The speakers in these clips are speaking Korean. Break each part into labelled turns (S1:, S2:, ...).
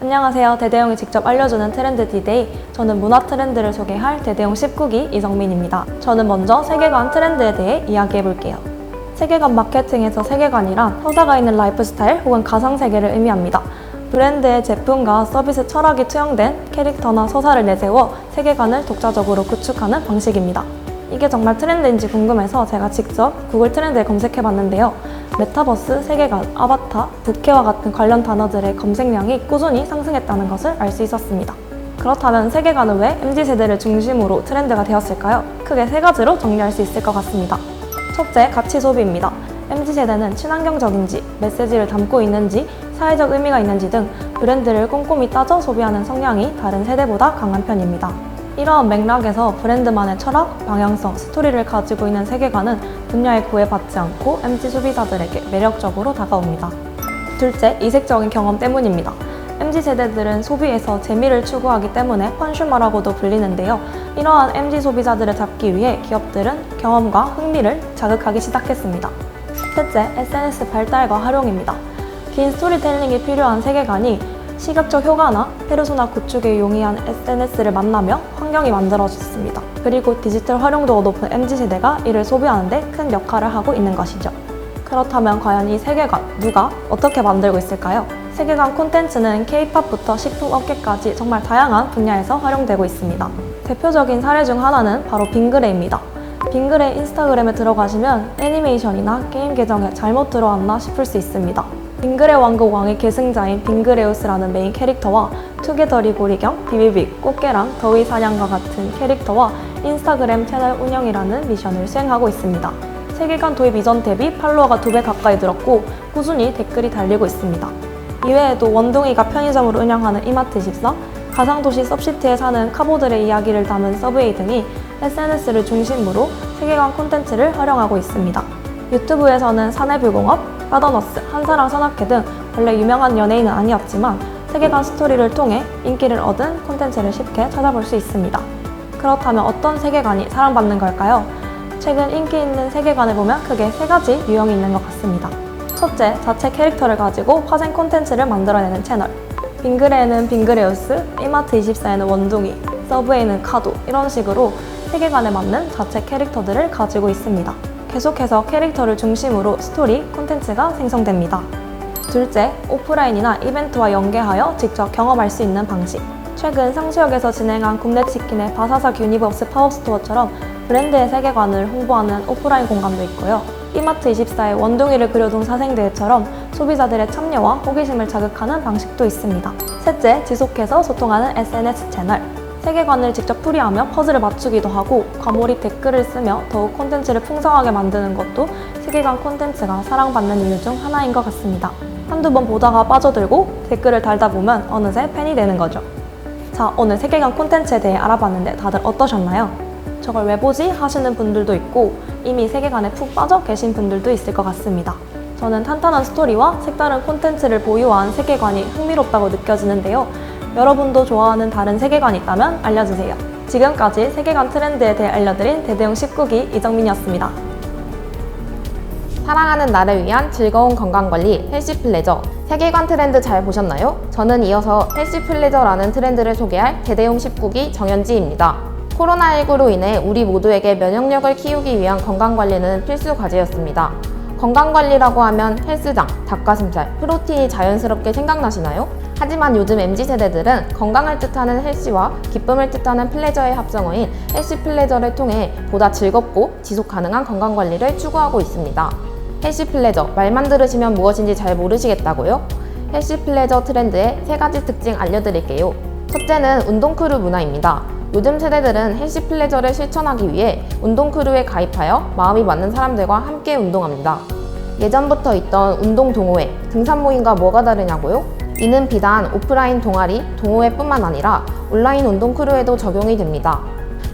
S1: 안녕하세요. 대대용이 직접 알려주는 트렌드 디데이. 저는 문화 트렌드를 소개할 대대용 19기 이정민입니다. 저는 먼저 세계관 트렌드에 대해 이야기해볼게요. 세계관 마케팅에서 세계관이란 서사가 있는 라이프 스타일 혹은 가상세계를 의미합니다. 브랜드의 제품과 서비스 철학이 투영된 캐릭터나 서사를 내세워 세계관을 독자적으로 구축하는 방식입니다. 이게 정말 트렌드인지 궁금해서 제가 직접 구글 트렌드에 검색해봤는데요. 메타버스, 세계관, 아바타, 부캐와 같은 관련 단어들의 검색량이 꾸준히 상승했다는 것을 알 수 있었습니다. 그렇다면 세계관은 왜 MZ세대를 중심으로 트렌드가 되었을까요? 크게 세 가지로 정리할 수 있을 것 같습니다. 첫째, 가치 소비입니다. MZ세대는 친환경적인지, 메시지를 담고 있는지, 사회적 의미가 있는지 등 브랜드를 꼼꼼히 따져 소비하는 성향이 다른 세대보다 강한 편입니다. 이러한 맥락에서 브랜드만의 철학, 방향성, 스토리를 가지고 있는 세계관은 분야에 구애받지 않고 MZ 소비자들에게 매력적으로 다가옵니다. 둘째, 이색적인 경험 때문입니다. MZ세대들은 소비에서 재미를 추구하기 때문에 컨슈머라고도 불리는데요. 이러한 MZ 소비자들을 잡기 위해 기업들은 경험과 흥미를 자극하기 시작했습니다. 셋째, SNS 발달과 활용입니다. 긴 스토리텔링이 필요한 세계관이 시각적 효과나 페르소나 구축에 용이한 SNS를 만나며 환경이 만들어졌습니다. 그리고 디지털 활용도가 높은 MZ세대가 이를 소비하는 데 큰 역할을 하고 있는 것이죠. 그렇다면 과연 이 세계관, 누가 어떻게 만들고 있을까요? 세계관 콘텐츠는 K-팝부터 식품업계까지 정말 다양한 분야에서 활용되고 있습니다. 대표적인 사례 중 하나는 바로 빙그레입니다. 빙그레 인스타그램에 들어가시면 애니메이션이나 게임 계정에 잘못 들어왔나 싶을 수 있습니다. 빙그레 왕국 왕의 계승자인 빙그레우스라는 메인 캐릭터와 투게더리고리경, 비비빅, 꽃게랑, 더위사냥과 같은 캐릭터와 인스타그램 채널 운영이라는 미션을 수행하고 있습니다. 세계관 도입 이전 대비 팔로워가 2배 가까이 늘었고 꾸준히 댓글이 달리고 있습니다. 이외에도 원둥이가 편의점을 운영하는 이마트24, 가상도시 섭시티에 사는 카보들의 이야기를 담은 서브웨이 등이 SNS를 중심으로 세계관 콘텐츠를 활용하고 있습니다. 유튜브에서는 사내불공업, 파더너스, 한사랑 산악회 등 원래 유명한 연예인은 아니었지만 세계관 스토리를 통해 인기를 얻은 콘텐츠를 쉽게 찾아볼 수 있습니다. 그렇다면 어떤 세계관이 사랑받는 걸까요? 최근 인기 있는 세계관을 보면 크게 세 가지 유형이 있는 것 같습니다. 첫째, 자체 캐릭터를 가지고 화생 콘텐츠를 만들어내는 채널. 빙그레에는 빙그레우스, 이마트24에는 원둥이, 서브웨이는 카도, 이런 식으로 세계관에 맞는 자체 캐릭터들을 가지고 있습니다. 계속해서 캐릭터를 중심으로 스토리, 콘텐츠가 생성됩니다. 둘째, 오프라인이나 이벤트와 연계하여 직접 경험할 수 있는 방식. 최근 상수역에서 진행한 굽네치킨의 바사삭 유니버스 팝업스토어처럼 브랜드의 세계관을 홍보하는 오프라인 공간도 있고요. 이마트24의 원둥이를 그려둔 사생대회처럼 소비자들의 참여와 호기심을 자극하는 방식도 있습니다. 셋째, 지속해서 소통하는 SNS 채널. 세계관을 직접 풀이하며 퍼즐을 맞추기도 하고 과몰입 댓글을 쓰며 더욱 콘텐츠를 풍성하게 만드는 것도 세계관 콘텐츠가 사랑받는 이유 중 하나인 것 같습니다. 한두 번 보다가 빠져들고 댓글을 달다 보면 어느새 팬이 되는 거죠. 자, 오늘 세계관 콘텐츠에 대해 알아봤는데 다들 어떠셨나요? 저걸 왜 보지? 하시는 분들도 있고 이미 세계관에 푹 빠져 계신 분들도 있을 것 같습니다. 저는 탄탄한 스토리와 색다른 콘텐츠를 보유한 세계관이 흥미롭다고 느껴지는데요. 여러분도 좋아하는 다른 세계관이 있다면 알려주세요. 지금까지 세계관 트렌드에 대해 알려드린 대대용 19기 이정민이었습니다.
S2: 사랑하는 나를 위한 즐거운 건강관리 헬시 플레저. 세계관 트렌드 잘 보셨나요? 저는 이어서 헬시 플레저라는 트렌드를 소개할 대대용 19기 정연지입니다. 코로나19로 인해 우리 모두에게 면역력을 키우기 위한 건강관리는 필수 과제였습니다. 건강관리라고 하면 헬스장, 닭가슴살, 프로틴이 자연스럽게 생각나시나요? 하지만 요즘 MZ세대들은 건강을 뜻하는 헬시와 기쁨을 뜻하는 플레저의 합성어인 헬시 플레저를 통해 보다 즐겁고 지속 가능한 건강관리를 추구하고 있습니다. 헬시 플레저, 말만 들으시면 무엇인지 잘 모르시겠다고요? 헬시 플레저 트렌드의 세 가지 특징 알려드릴게요. 첫째는 운동 크루 문화입니다. 요즘 세대들은 헬시 플레저를 실천하기 위해 운동 크루에 가입하여 마음이 맞는 사람들과 함께 운동합니다. 예전부터 있던 운동 동호회, 등산 모임과 뭐가 다르냐고요? 이는 비단 오프라인 동아리, 동호회뿐만 아니라 온라인 운동 크루에도 적용이 됩니다.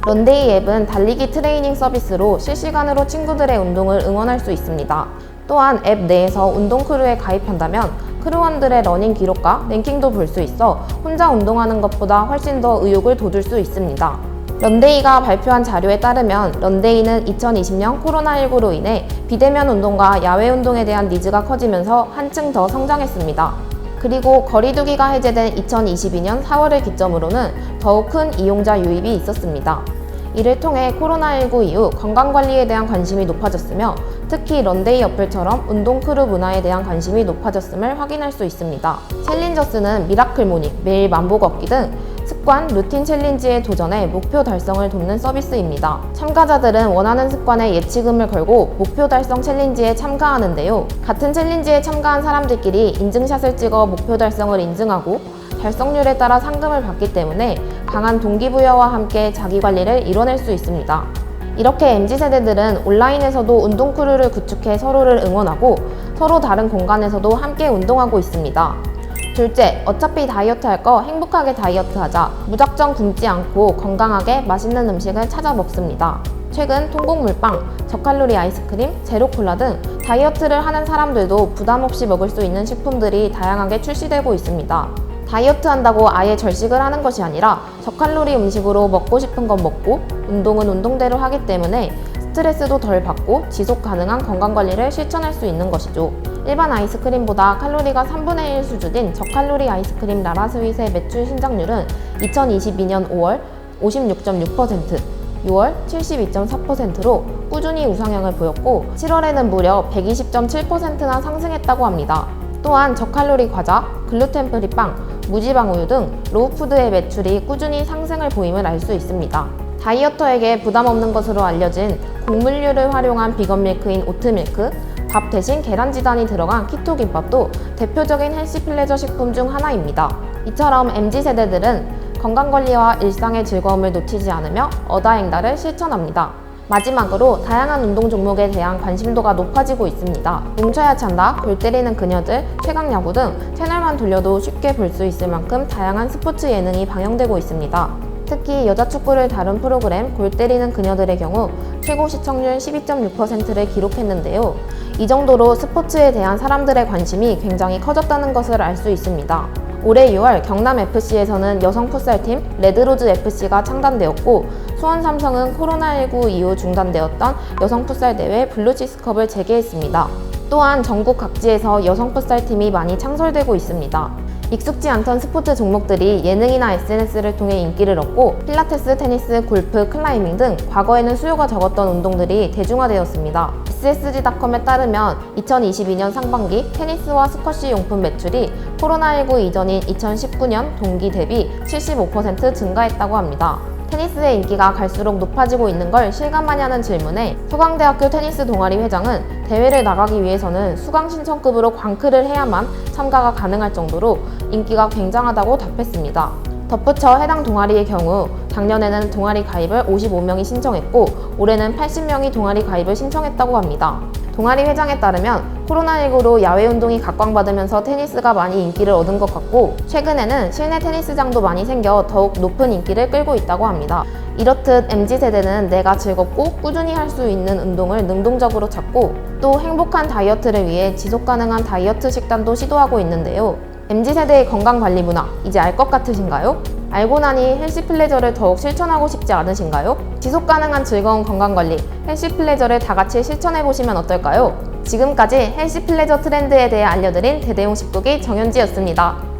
S2: 런데이 앱은 달리기 트레이닝 서비스로 실시간으로 친구들의 운동을 응원할 수 있습니다. 또한 앱 내에서 운동 크루에 가입한다면 크루원들의 러닝 기록과 랭킹도 볼 수 있어 혼자 운동하는 것보다 훨씬 더 의욕을 돋울 수 있습니다. 런데이가 발표한 자료에 따르면 런데이는 2020년 코로나19로 인해 비대면 운동과 야외 운동에 대한 니즈가 커지면서 한층 더 성장했습니다. 그리고 거리두기가 해제된 2022년 4월을 기점으로는 더욱 큰 이용자 유입이 있었습니다. 이를 통해 코로나19 이후 건강관리에 대한 관심이 높아졌으며 특히 런데이 어플처럼 운동 크루 문화에 대한 관심이 높아졌음을 확인할 수 있습니다. 챌린저스는 미라클 모닝, 매일 만보 걷기 등 습관, 루틴 챌린지에 도전해 목표 달성을 돕는 서비스입니다. 참가자들은 원하는 습관에 예치금을 걸고 목표 달성 챌린지에 참가하는데요. 같은 챌린지에 참가한 사람들끼리 인증샷을 찍어 목표 달성을 인증하고 달성률에 따라 상금을 받기 때문에 강한 동기부여와 함께 자기관리를 이뤄낼 수 있습니다. 이렇게 MZ세대들은 온라인에서도 운동 크루를 구축해 서로를 응원하고 서로 다른 공간에서도 함께 운동하고 있습니다. 둘째, 어차피 다이어트 할 거 행복하게 다이어트 하자. 무작정 굶지 않고 건강하게 맛있는 음식을 찾아 먹습니다. 최근 통곡물빵, 저칼로리 아이스크림, 제로 콜라 등 다이어트를 하는 사람들도 부담 없이 먹을 수 있는 식품들이 다양하게 출시되고 있습니다. 다이어트 한다고 아예 절식을 하는 것이 아니라 저칼로리 음식으로 먹고 싶은 건 먹고 운동은 운동대로 하기 때문에 스트레스도 덜 받고 지속 가능한 건강관리를 실천할 수 있는 것이죠. 일반 아이스크림보다 칼로리가 3분의 1 수준인 저칼로리 아이스크림 라라스윗의 매출 신장률은 2022년 5월 56.6%, 6월 72.4%로 꾸준히 우상향을 보였고 7월에는 무려 120.7%나 상승했다고 합니다. 또한 저칼로리 과자, 글루텐 프리 빵, 무지방 우유 등 로우푸드의 매출이 꾸준히 상승을 보임을 알 수 있습니다. 다이어터에게 부담 없는 것으로 알려진 곡물류를 활용한 비건 밀크인 오트밀크, 밥 대신 계란지단이 들어간 키토 김밥도 대표적인 헬시 플레저 식품 중 하나입니다. 이처럼 MZ세대들은 건강관리와 일상의 즐거움을 놓치지 않으며 어다행다를 실천합니다. 마지막으로 다양한 운동 종목에 대한 관심도가 높아지고 있습니다. 뭉쳐야 찬다, 골 때리는 그녀들, 최강야구 등 채널만 돌려도 쉽게 볼 수 있을 만큼 다양한 스포츠 예능이 방영되고 있습니다. 특히 여자 축구를 다룬 프로그램 골 때리는 그녀들의 경우 최고 시청률 12.6%를 기록했는데요. 이 정도로 스포츠에 대한 사람들의 관심이 굉장히 커졌다는 것을 알 수 있습니다. 올해 6월 경남FC에서는 여성 풋살팀 레드로즈FC가 창단되었고 수원 삼성은 코로나19 이후 중단되었던 여성 풋살 대회 블루치스컵을 재개했습니다. 또한 전국 각지에서 여성 풋살팀이 많이 창설되고 있습니다. 익숙지 않던 스포츠 종목들이 예능이나 SNS를 통해 인기를 얻고 필라테스, 테니스, 골프, 클라이밍 등 과거에는 수요가 적었던 운동들이 대중화되었습니다. SSG.com에 따르면 2022년 상반기 테니스와 스쿼시 용품 매출이 코로나19 이전인 2019년 동기 대비 75% 증가했다고 합니다. 테니스의 인기가 갈수록 높아지고 있는 걸 실감하냐는 질문에 서강대학교 테니스 동아리 회장은 대회를 나가기 위해서는 수강 신청급으로 광클을 해야만 참가가 가능할 정도로 인기가 굉장하다고 답했습니다. 덧붙여 해당 동아리의 경우 작년에는 동아리 가입을 55명이 신청했고 올해는 80명이 동아리 가입을 신청했다고 합니다. 동아리 회장에 따르면 코로나19로 야외 운동이 각광받으면서 테니스가 많이 인기를 얻은 것 같고 최근에는 실내 테니스장도 많이 생겨 더욱 높은 인기를 끌고 있다고 합니다. 이렇듯 MZ세대는 내가 즐겁고 꾸준히 할 수 있는 운동을 능동적으로 찾고 또 행복한 다이어트를 위해 지속 가능한 다이어트 식단도 시도하고 있는데요. MZ세대의 건강관리 문화 이제 알 것 같으신가요? 알고 나니 헬시 플레저를 더욱 실천하고 싶지 않으신가요? 지속 가능한 즐거운 건강관리, 헬시 플레저를 다 같이 실천해보시면 어떨까요? 지금까지 헬시 플레저 트렌드에 대해 알려드린 대대용 19기 정현지였습니다.